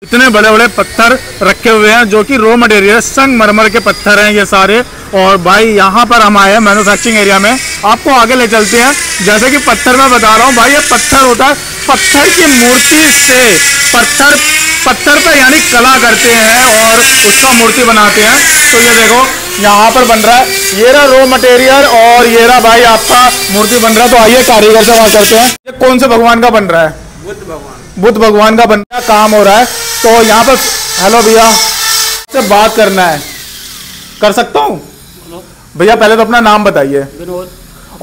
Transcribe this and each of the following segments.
इतने बड़े बड़े पत्थर रखे हुए हैं जो कि रॉ मटेरियल संगमरमर के पत्थर हैं ये सारे। और भाई यहाँ पर हम आए हैं मैन्युफैक्चरिंग एरिया में, आपको आगे ले चलते हैं। जैसे कि पत्थर मैं बता रहा हूँ भाई, ये पत्थर होता है, पत्थर की मूर्ति से पत्थर पे यानी कला करते हैं और उसका मूर्ति बनाते हैं। तो ये देखो यहाँ पर बन रहा है, ये रहा रॉ मटेरियल और ये रहा भाई आपका मूर्ति बन रहा है। तो आइए कारीगर से बात करते हैं। ये कौन से भगवान का बन रहा है? बुद्ध भगवान का बन रहा है, काम हो रहा है। तो यहाँ पर हेलो भैया से बात करना है, कर सकता हूँ भैया? पहले तो अपना नाम बताइए।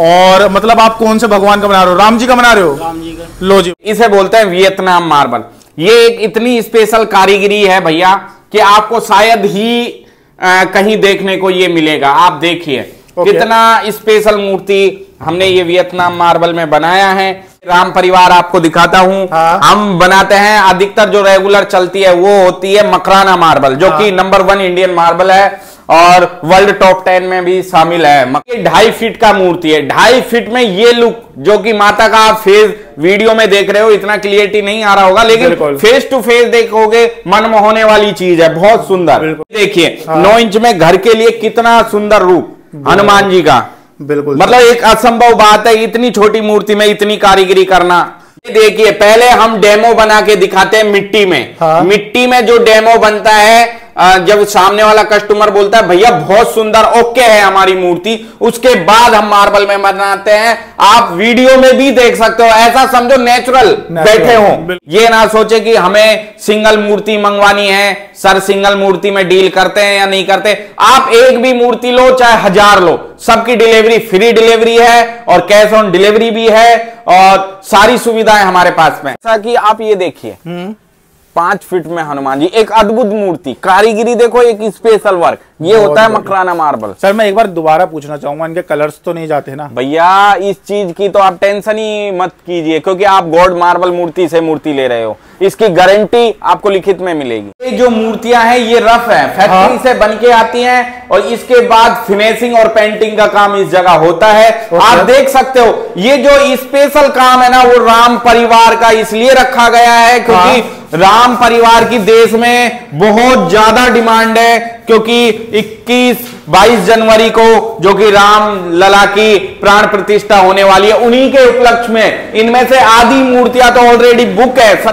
और मतलब आप कौन से भगवान का बना रहे हो? राम जी का बना रहे हो? राम जी का। लो जी, इसे बोलते हैं वियतनाम मार्बल। ये एक इतनी स्पेशल कारीगरी है भैया कि आपको शायद ही कहीं देखने को ये मिलेगा। आप देखिए कितना स्पेशल मूर्ति हमने ये वियतनाम मार्बल में बनाया है। राम परिवार आपको दिखाता हूं। हाँ। हम बनाते हैं, अधिकतर जो रेगुलर चलती है वो होती है मकराना मार्बल, जो कि नंबर 1 इंडियन मार्बल है और वर्ल्ड टॉप 10 में भी शामिल है। ये 2.5 फीट का मूर्ति है। 2.5 फीट में ये लुक, जो कि माता का आप फेस वीडियो में देख रहे हो, इतना क्लियरिटी नहीं आ रहा होगा, लेकिन फेस टू फेस देखोगे मन मोहने वाली चीज है, बहुत सुंदर। देखिए 9 इंच में घर के लिए कितना सुंदर रूप हनुमान जी का। बिल्कुल, मतलब एक असंभव बात है इतनी छोटी मूर्ति में इतनी कारीगरी करना। देखिए पहले हम डेमो बना के दिखाते हैं मिट्टी में। हाँ। मिट्टी में जो डेमो बनता है, जब सामने वाला कस्टमर बोलता है भैया बहुत सुंदर, ओके है हमारी मूर्ति, उसके बाद हम मार्बल में बनाते हैं। आप वीडियो में भी देख सकते हो, ऐसा समझो नेचुरल बैठे हो। ये ना सोचे कि हमें सिंगल मूर्ति मंगवानी है, सर सिंगल मूर्ति में डील करते हैं या नहीं करते। आप एक भी मूर्ति लो चाहे 1000 लो, सबकी डिलीवरी फ्री डिलीवरी है और कैश ऑन डिलीवरी भी है और सारी सुविधाएं हमारे पास में। जैसा कि आप ये देखिए 5 फीट में हनुमान जी, एक अद्भुत मूर्ति, कारीगरी देखो, एक स्पेशल वर्क। ये होता है मकराना मार्बल। सर मैं एक बार दोबारा पूछना चाहूंगा, इनके कलर्स तो नहीं जाते ना? भैया इस चीज की तो आप टेंशन ही मत कीजिए, क्योंकि आप गॉड मार्बल मूर्ति से मूर्ति ले रहे हो, इसकी गारंटी आपको लिखित में मिलेगी। ये जो मूर्तियां हैं ये रफ है, फैक्ट्री से बन के आती हैं और इसके बाद फिनिशिंग और पेंटिंग का काम इस जगह होता है। आप देख सकते हो ये जो स्पेशल काम है ना, वो राम परिवार का इसलिए रखा गया है क्योंकि राम परिवार की देश में बहुत ज्यादा डिमांड है, क्योंकि 21-22 जनवरी को जो कि राम लला की प्राण प्रतिष्ठा होने वाली है, उन्हीं के उपलक्ष्य में इनमें से आधी मूर्तियां तो ऑलरेडी बुक है।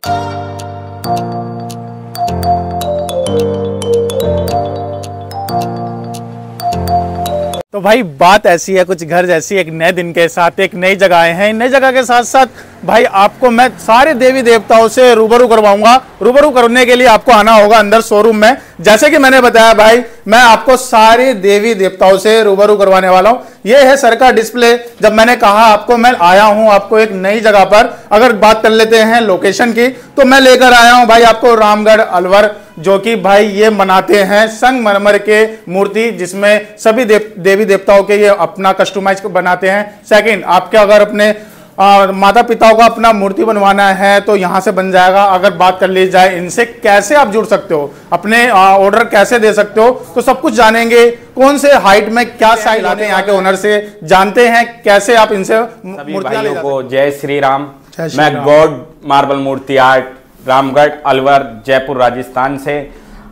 तो भाई बात ऐसी है, कुछ घर जैसी, एक नए दिन के साथ एक नई जगह आए हैं। नई जगह के साथ साथ भाई आपको मैं सारे देवी देवताओं से रूबरू करवाऊंगा। रूबरू करने के लिए आपको आना होगा अंदर शोरूम में। जैसे कि मैंने बताया भाई, मैं आपको सारे देवी देवताओं से रूबरू करवाने वाला हूं। ये है सर का डिस्प्ले। जब मैंने कहा आपको मैं आया हूं आपको एक नई जगह पर, अगर बात कर लेते हैं लोकेशन की, तो मैं लेकर आया हूं भाई आपको रामगढ़ अलवर, जो कि भाई ये मनाते हैं संगमरमर के मूर्ति, जिसमें सभी देवी देवताओं के ये अपना कस्टमाइज बनाते हैं। सेकंड, आपके अगर अपने माता पिताओं का अपना मूर्ति बनवाना है तो यहाँ से बन जाएगा। अगर बात कर ली जाए इनसे कैसे आप जुड़ सकते हो, अपने ऑर्डर कैसे दे सकते हो, तो सब कुछ जानेंगे। कौन से हाइट में क्या साइज आते हैं यहाँ के ओनर से जानते हैं, कैसे आप इनसे मूर्तियां को। जय श्री राम। मैं गॉड मार्बल मूर्ति आर्ट, रामगढ़ अलवर, जयपुर, राजस्थान से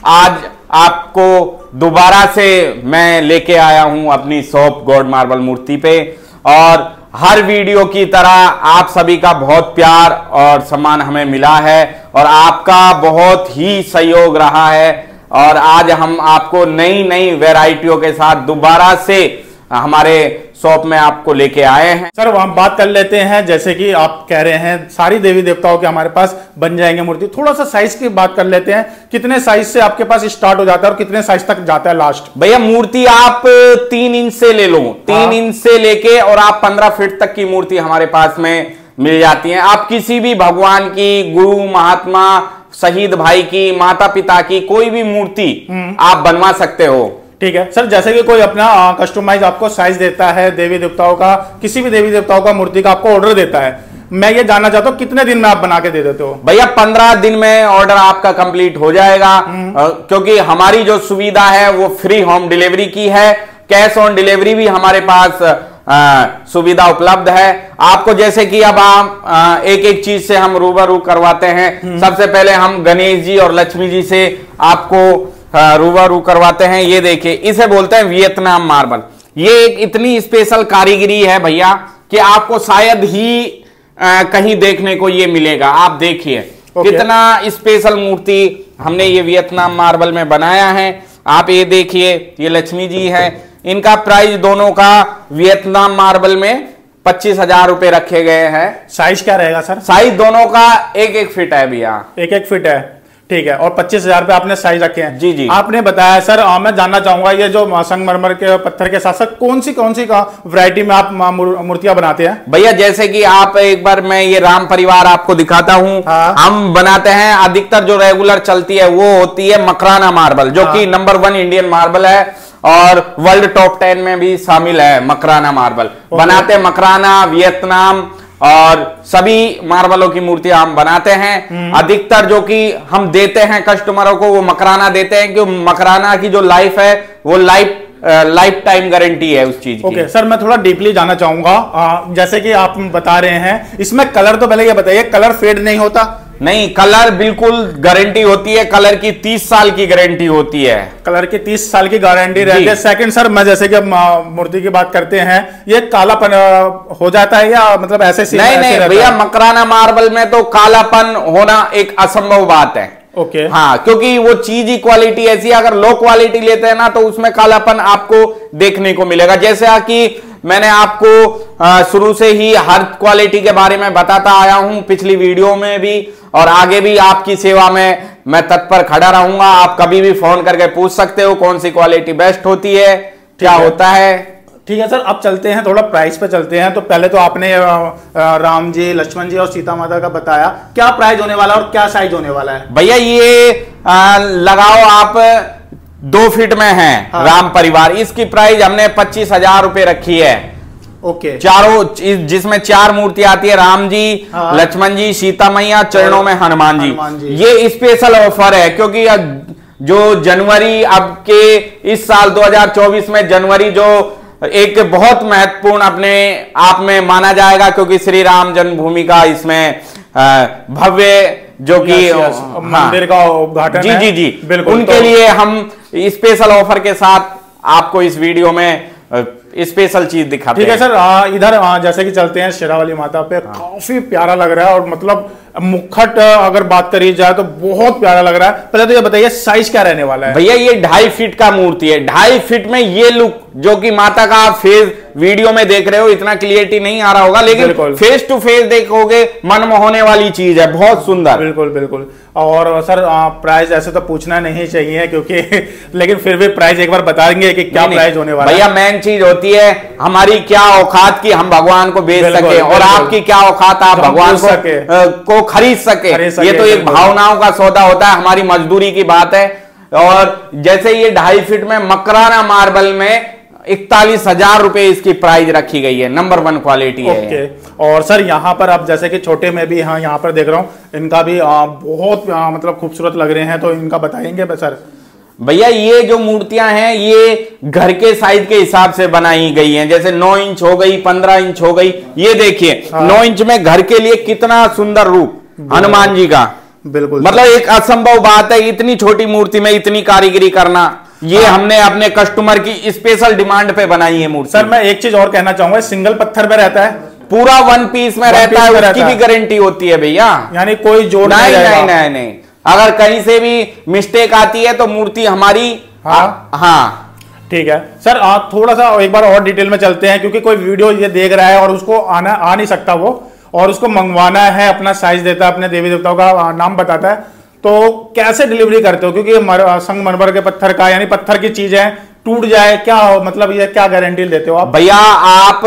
आज आपको दोबारा से मैं लेके आया हूं अपनी शॉप गॉड मार्बल मूर्ति पे। और हर वीडियो की तरह आप सभी का बहुत प्यार और सम्मान हमें मिला है और आपका बहुत ही सहयोग रहा है। और आज हम आपको नई नई वैरायटियों के साथ दोबारा से हमारे शॉप में आपको लेके आए हैं। सर हम बात कर लेते हैं, जैसे कि आप कह रहे हैं सारी देवी देवताओं के हमारे पास बन जाएंगे मूर्ति। थोड़ा सा साइज की बात कर लेते हैं, कितने साइज से आपके पास स्टार्ट हो जाता है और कितने साइज तक जाता है लास्ट? भैया मूर्ति आप 3 इंच से ले लो, 3 इंच से लेके और आप 15 फीट तक की मूर्ति हमारे पास में मिल जाती है। आप किसी भी भगवान की, गुरु महात्मा, शहीद भाई की, माता पिता की कोई भी मूर्ति आप बनवा सकते हो। ठीक है सर, जैसे कि कोई अपना कस्टमाइज आपको साइज देता है देवी देवताओं का, किसी भी देवी देवताओं का मूर्ति का आपको ऑर्डर देता है, मैं ये जानना चाहता हूँ कितने दिन में आप बना के दे देते हो? भैया 15 दिन में ऑर्डर आपका कंप्लीट हो जाएगा, क्योंकि हमारी जो सुविधा है वो फ्री होम डिलीवरी की है। कैश ऑन डिलीवरी भी हमारे पास सुविधा उपलब्ध है आपको। जैसे कि अब हम एक एक चीज से हम रूबरू करवाते हैं। सबसे पहले हम गणेश जी और लक्ष्मी जी से आपको रूबरू करवाते हैं। ये देखिए, इसे बोलते हैं वियतनाम मार्बल। ये एक इतनी स्पेशल कारीगरी है भैया कि आपको शायद ही कहीं देखने को ये मिलेगा। आप देखिए कितना स्पेशल मूर्ति हमने ये वियतनाम मार्बल में बनाया है। आप ये देखिए, ये लक्ष्मी जी है। इनका प्राइस दोनों का वियतनाम मार्बल में 25,000 रुपए रखे गए हैं। साइज क्या रहेगा सर? साइज दोनों का 1-1 फीट है भैया। 1-1 फीट है, ठीक है। और 25,000 पे आपने साइज रखे हैं। जी जी। आपने बताया सर, मैं जानना चाहूंगा ये जो संगमरमर के पत्थर के साथ साथ कौन सी का वैरायटी में आप मूर्तियां बनाते हैं भैया? जैसे कि आप एक बार मैं ये राम परिवार आपको दिखाता हूं। हाँ। हम बनाते हैं, अधिकतर जो रेगुलर चलती है वो होती है मकराना मार्बल, जो कि नंबर 1 इंडियन मार्बल है और वर्ल्ड टॉप 10 में भी शामिल है मकराना मार्बल। बनाते मकराना, वियतनाम और सभी मार्बलों की मूर्तियां हम बनाते हैं। अधिकतर जो कि हम देते हैं कस्टमरों को वो मकराना देते हैं, क्योंकि मकराना की जो लाइफ है वो लाइफ टाइम गारंटी है उस चीज की। ओके सर, मैं थोड़ा डीपली जानना चाहूंगा। जैसे कि आप बता रहे हैं, इसमें कलर तो पहले ये बताइए, कलर फेड नहीं होता? नहीं, कलर बिल्कुल गारंटी होती है। कलर की 30 साल की गारंटी होती है। कलर की 30 साल की गारंटी रहती है। सेकंड सर, मैं जैसे कि अब मूर्ति की बात करते हैं, ये कालापन हो जाता है या मतलब ऐसे? नहीं भैया, मकराना मार्बल में तो कालापन होना एक असंभव बात है। ओके। हाँ, क्योंकि वो चीज ही क्वालिटी ऐसी है। अगर लो क्वालिटी लेते हैं ना तो उसमें कालापन आपको देखने को मिलेगा। जैसे कि मैंने आपको शुरू से ही हर क्वालिटी के बारे में बताता आया हूं, पिछली वीडियो में भी और आगे भी आपकी सेवा में मैं तत्पर खड़ा रहूंगा। आप कभी भी फोन करके पूछ सकते हो कौन सी क्वालिटी बेस्ट होती है, क्या होता है। ठीक है सर, अब चलते हैं, थोड़ा प्राइस पे चलते हैं। तो पहले तो आपने राम जी, लक्ष्मण जी और सीता माता का बताया, क्या प्राइस होने वाला है और क्या साइज होने वाला है? भैया ये लगाओ आप 2 फीट में है। हाँ। राम परिवार, इसकी प्राइस हमने 25,000 रुपए रखी है। ओके। चारों, जिसमें 4 मूर्ति आती है, राम जी, हाँ। लक्ष्मण जी, सीता मैया, चरणों में हनुमान जी। ये स्पेशल ऑफर है क्योंकि जो जनवरी अब के इस साल 2024 में जनवरी जो एक बहुत महत्वपूर्ण अपने आप में माना जाएगा, क्योंकि श्री राम जन्मभूमि का इसमें भव्य जो कि मंदिर का उद्घाटन जी जी जी बिल्कुल, उनके लिए हम स्पेशल ऑफर के साथ आपको इस वीडियो में स्पेशल चीज दिखाते हैं। ठीक है सर, इधर जैसे कि चलते हैं शेरावाली माता पे। काफी प्यारा लग रहा है और मतलब मुखट अगर बात करी जाए तो बहुत प्यारा लग रहा है। पहले तो ये बताइए साइज क्या रहने वाला है? भैया ये 2.5 फीट का मूर्ति है। 2.5 फीट में ये लुक जो कि माता का आप फेस वीडियो में देख रहे हो, इतना क्लियरिटी नहीं आ रहा होगा, लेकिन फेस टू फेस देखोगे मन मोहने वाली चीज है, बहुत सुंदर। बिल्कुल बिल्कुल। और सर प्राइस ऐसे तो पूछना नहीं चाहिए क्योंकि लेकिन फिर भी प्राइस एक बार बताएंगे कि क्या प्राइस होने वाला है। भैया मेन चीज होती है हमारी क्या औकात की हम भगवान को बेच सके, और आपकी क्या औकात आप भगवान को खरीद सके। ये तो एक भावनाओं का सौदा होता है, हमारी मजदूरी की बात है। और जैसे ये 2.5 फीट में मकराना मार्बल में 41,000 रुपए इसकी प्राइस रखी गई है। नंबर 1 क्वालिटी है। ओके। और सर यहाँ पर आप जैसे कि छोटे में भी, हाँ यहाँ पर देख रहा हूँ, इनका भी बहुत मतलब खूबसूरत लग रहे हैं, तो इनका बताएंगे सर? भैया ये जो मूर्तियां हैं ये घर के साइज के हिसाब से बनाई गई हैं। जैसे 9 इंच हो गई, 15 इंच हो गई। ये देखिए, हाँ। 9 इंच में घर के लिए कितना सुंदर रूप हनुमान जी का। बिल्कुल, मतलब एक असंभव बात है इतनी छोटी मूर्ति में इतनी कारीगरी करना। ये हमने अपने कस्टमर की स्पेशल डिमांड पे बनाई है मूर्ति। सर मैं एक चीज और कहना चाहूंगा, सिंगल पत्थर में रहता है, पूरा 1 पीस में रहता है, उसकी भी गारंटी होती है भैया। यानी कोई जोड़ नहीं। अगर कहीं से भी मिस्टेक आती है तो मूर्ति हमारी। हाँ ठीक है सर, आप थोड़ा सा एक बार और डिटेल में चलते हैं, क्योंकि कोई वीडियो ये देख रहा है और उसको आ नहीं सकता वो, और उसको मंगवाना है, अपना साइज देता है, अपने देवी देवताओं का नाम बताता है, तो कैसे डिलीवरी करते हो? क्योंकि संगमरमर के पत्थर का, यानी पत्थर की चीज है, टूट जाए क्या मतलब ये क्या गारंटी देते हो आप? भैया आप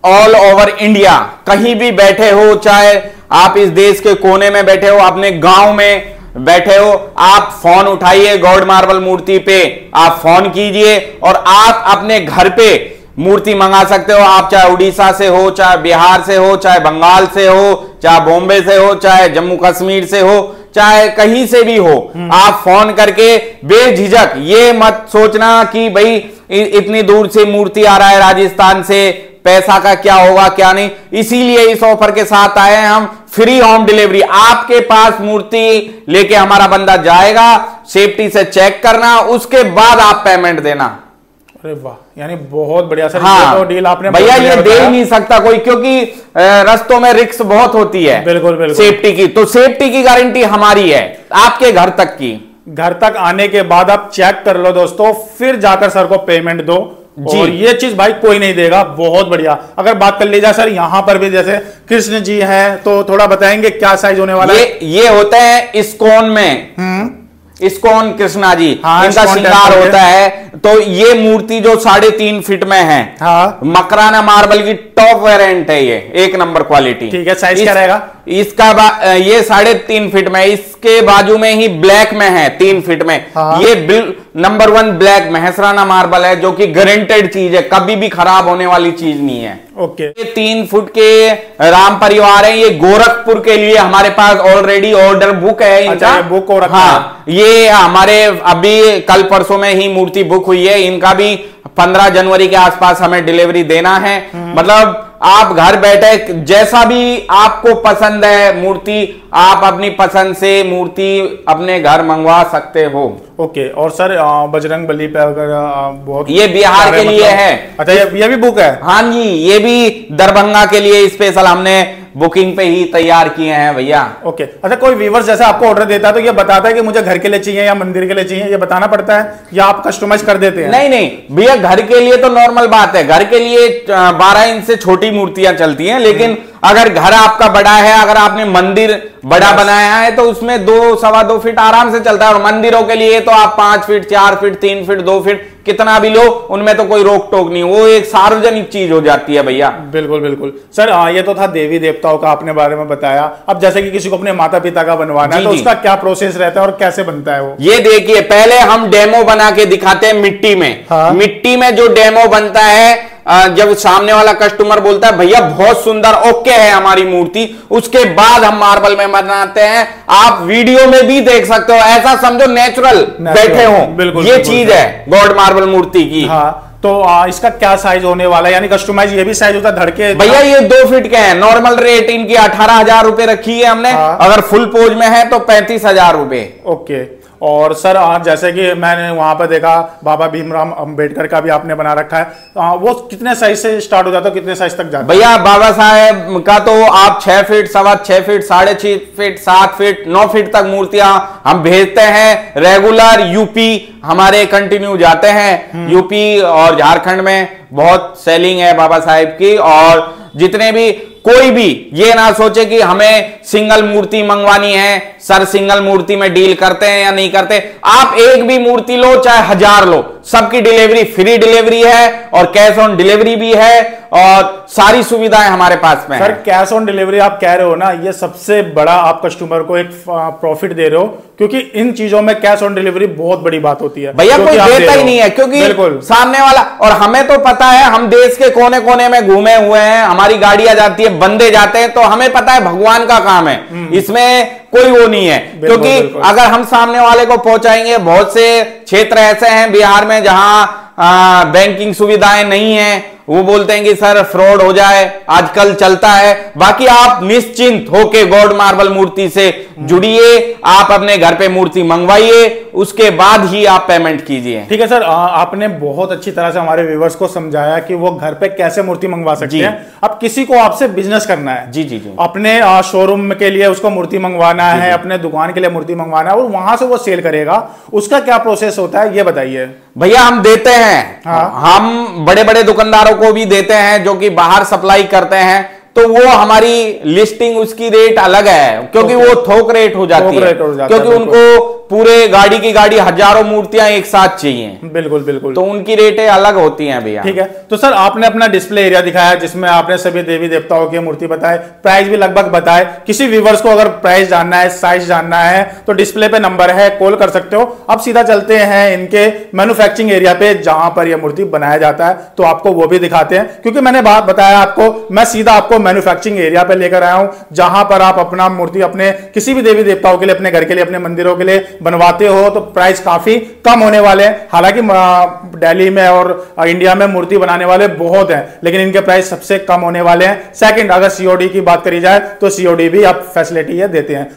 ऑल ओवर इंडिया कहीं भी बैठे हो, चाहे आप इस देश के कोने में बैठे हो, अपने गांव में बैठे हो, आप फोन उठाइए गॉड मार्बल मूर्ति पे, आप फोन कीजिए और आप अपने घर पे मूर्ति मंगा सकते हो। आप चाहे उड़ीसा से हो, चाहे बिहार से हो, चाहे बंगाल से हो, चाहे बॉम्बे से हो, चाहे जम्मू कश्मीर से हो, चाहे कहीं से भी हो, आप फोन करके बेझिझक, ये मत सोचना कि भाई इतनी दूर से मूर्ति आ रहा है राजस्थान से पैसा का क्या होगा क्या नहीं, इसीलिए इस ऑफर के साथ आए हैं हम। फ्री होम डिलीवरी, आपके पास मूर्ति लेके हमारा बंदा जाएगा, सेफ्टी से चेक करना, उसके बाद आप पेमेंट देना। अरे वाह, यानी बहुत बढ़िया सर। हाँ, तो डील आपने भैया ये दे ही नहीं सकता कोई, क्योंकि रस्तों में रिस्क बहुत होती है। बिल्कुल बिल्कुल। सेफ्टी की, तो सेफ्टी की गारंटी हमारी है, आपके घर तक की। घर तक आने के बाद आप चेक कर लो दोस्तों, फिर जाकर सर को पेमेंट दो। और ये चीज भाई कोई नहीं देगा। बहुत बढ़िया। अगर बात कर ली जाए सर, यहां पर भी जैसे कृष्ण जी हैं, तो थोड़ा बताएंगे क्या साइज होने वाला है? ये होते हैं इस्कॉन में, इस्कॉन कृष्णा जी, हाँ, इनका श्रृंगार होता है। तो ये मूर्ति जो 3.5 फीट में है, हाँ, मकराना मार्बल की टॉप वेरिएंट है, ये 1 नंबर क्वालिटी। ठीक है, साइज क्या रहेगा इसका? ये 3.5 फीट में, इसके बाजू में ही ब्लैक में है 3 फीट में। हाँ। ये नंबर 1 ब्लैक महसराना मार्बल है, जो कि गारंटेड चीज है, कभी भी खराब होने वाली चीज नहीं है। ओके। ये 3 फुट के राम परिवार है। ये गोरखपुर के लिए हमारे पास ऑलरेडी ऑर्डर बुक है इनका। अच्छा, बुक हो रखा है। हाँ, ये हमारे अभी कल परसों में ही मूर्ति बुक हुई है। इनका भी 15 जनवरी के आसपास हमें डिलीवरी देना है। मतलब आप घर बैठे जैसा भी आपको पसंद है मूर्ति, आप अपनी पसंद से मूर्ति अपने घर मंगवा सकते हो। ओके। और सर बजरंग बली पे अगर बहुत, ये बिहार के लिए है। अच्छा, ये भी बुक है? हाँ जी, ये भी दरभंगा के लिए स्पेशल हमने बुकिंग पे ही तैयार किए हैं भैया। ओके। अच्छा, कोई व्यूअर जैसे आपको ऑर्डर देता है तो ये बताता है कि मुझे घर के लिए चाहिए या मंदिर के लिए चाहिए, ये बताना पड़ता है या आप कस्टमाइज कर देते हैं? नहीं नहीं भैया, घर के लिए तो नॉर्मल बात है। घर के लिए 12 इंच से छोटी मूर्तियां चलती हैं, लेकिन अगर घर आपका बड़ा है, अगर आपने मंदिर बड़ा बनाया है, तो उसमें 2 सवा 2 फीट आराम से चलता है। और मंदिरों के लिए तो आप 5 फीट, 4 फीट, 3 फीट, 2 फीट कितना भी लो, उनमें तो कोई रोक टोक नहीं, वो एक सार्वजनिक चीज हो जाती है भैया। बिल्कुल बिल्कुल सर। ये तो था देवी देवताओं का आपने बारे में बताया। अब जैसे कि किसी को अपने माता पिता का बनवाना है, तो उसका क्या प्रोसेस रहता है और कैसे बनता है वो? ये देखिए, पहले हम डेमो बना के दिखाते हैं मिट्टी में। हाँ। मिट्टी में जो डेमो बनता है, जब सामने वाला कस्टमर बोलता है भैया बहुत सुंदर, ओके है हमारी मूर्ति, उसके बाद हम मार्बल में बनाते हैं। आप वीडियो में भी देख सकते हो, ऐसा समझो नेचुरल बैठे हो। बिल्कुल, ये चीज है गॉड मार्बल मूर्ति की। हाँ, तो इसका क्या साइज होने वाला है? यानी कस्टमाइज ये भी साइज होता है धड़के? भैया ये 2 फीट के हैं। नॉर्मल रेट इनकी 18,000 रुपए रखी है हमने। हाँ। अगर फुल पोज में है तो 35,000 रुपए। ओके। और सर जैसे कि मैंने वहां पर देखा बाबा भीमराव अंबेडकर का भी आपने बना रखा है, वो कितने साइज से स्टार्ट हो जाता है, कितने साइज तक जाता है? भैया बाबा साहेब का तो आप 6 feet, 6.25 feet, 6.5 feet, 7 feet, 9 feet तक मूर्तियां हम भेजते हैं। रेगुलर यूपी हमारे कंटिन्यू जाते हैं। यूपी और झारखंड में बहुत सेलिंग है बाबा साहेब की। और जितने भी, कोई भी ये ना सोचे कि हमें सिंगल मूर्ति मंगवानी है, सर सिंगल मूर्ति में डील करते हैं या नहीं करते। आप एक भी मूर्ति लो, चाहे 1000 लो, सबकी डिलीवरी फ्री डिलीवरी है और कैश ऑन डिलीवरी भी है, और सारी सुविधाएं हमारे पास में। सर कैश ऑन डिलीवरी आप कह रहे हो ना, ये सबसे बड़ा आप कस्टमर को एक प्रॉफिट दे रहे हो, क्योंकि इन चीजों में कैश ऑन डिलीवरी बहुत बड़ी बात होती है भैया। कोई देता ही नहीं है, क्योंकि सामने वाला, और हमें तो पता है, हम देश के कोने कोने में घूमे हुए हैं, हमारी गाड़ियां जाती है, बंदे जाते हैं, तो हमें पता है भगवान का काम है, इसमें कोई वो नहीं है। क्योंकि अगर हम सामने वाले को पहुंचाएंगे, बहुत से क्षेत्र ऐसे हैं बिहार में जहां बैंकिंग सुविधाएं नहीं है, वो बोलते हैं कि सर फ्रॉड हो जाए, आजकल चलता है। बाकी आप निश्चिंत होके गॉड मार्बल मूर्ति से जुड़िए, आप अपने घर पे मूर्ति मंगवाइए, उसके बाद ही आप पेमेंट कीजिए। ठीक है सर, आपने बहुत अच्छी तरह से हमारे व्यूअर्स को समझाया कि वो घर पे कैसे मूर्ति मंगवा सकते हैं। अब किसी को आपसे बिजनेस करना है, जी जी जी, अपने शोरूम के लिए उसको मूर्ति मंगवाना है, अपने दुकान के लिए मूर्ति मंगवाना है, और वहां से वो सेल करेगा, उसका क्या प्रोसेस होता है ये बताइए। भैया हम देते हैं। हाँ। हम बड़े बड़े दुकानदारों को भी देते हैं जो कि बाहर सप्लाई करते हैं, तो वो हमारी लिस्टिंग उसकी रेट अलग है, क्योंकि वो थोक रेट हो जाती है, क्योंकि उनको पूरे गाड़ी की गाड़ी हजारों मूर्तियां एक साथ चाहिए। बिल्कुल बिल्कुल, तो उनकी रेटें अलग होती हैं भैया। ठीक है। तो सर आपने अपना डिस्प्ले एरिया दिखाया जिसमें आपने सभी देवी देवताओं की मूर्ति बताए, प्राइस भी लगभग बताए। किसी व्यूवर्स को अगर प्राइस जानना है, साइज जानना है, तो डिस्प्ले पे नंबर है, कॉल कर सकते हो। अब सीधा चलते हैं इनके मैन्युफैक्चरिंग एरिया पे जहां पर यह मूर्ति बनाया जाता है, तो आपको वो भी दिखाते हैं। क्योंकि मैंने बात बताया आपको, मैं सीधा आपको मैन्युफैक्चरिंग एरिया पे लेकर आया हूं, जहां पर आप अपना मूर्ति अपने किसी भी देवी देवताओं के लिए, अपने घर के लिए, अपने मंदिरों के लिए बनवाते हो तो प्राइस काफी कम होने वाले हैं। हालांकि दिल्ली में और इंडिया में मूर्ति बनाने वाले बहुत हैं, लेकिन इनके प्राइस सबसे कम होने वाले हैं। सेकंड, अगर सीओडी की बात करी जाए तो सीओडी भी आप फैसिलिटी ये देते हैं।